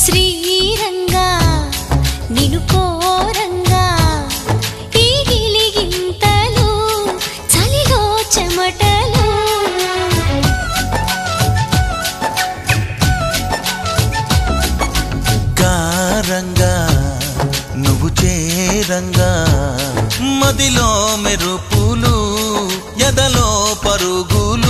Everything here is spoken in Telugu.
శ్రీరంగా నిను కోరంగా ఈ గిలిగింతలు చలిలో చెమటలు గారంగా నువ్వు చేరంగా మదిలో మెరుపులు ఎదలో పరుగులు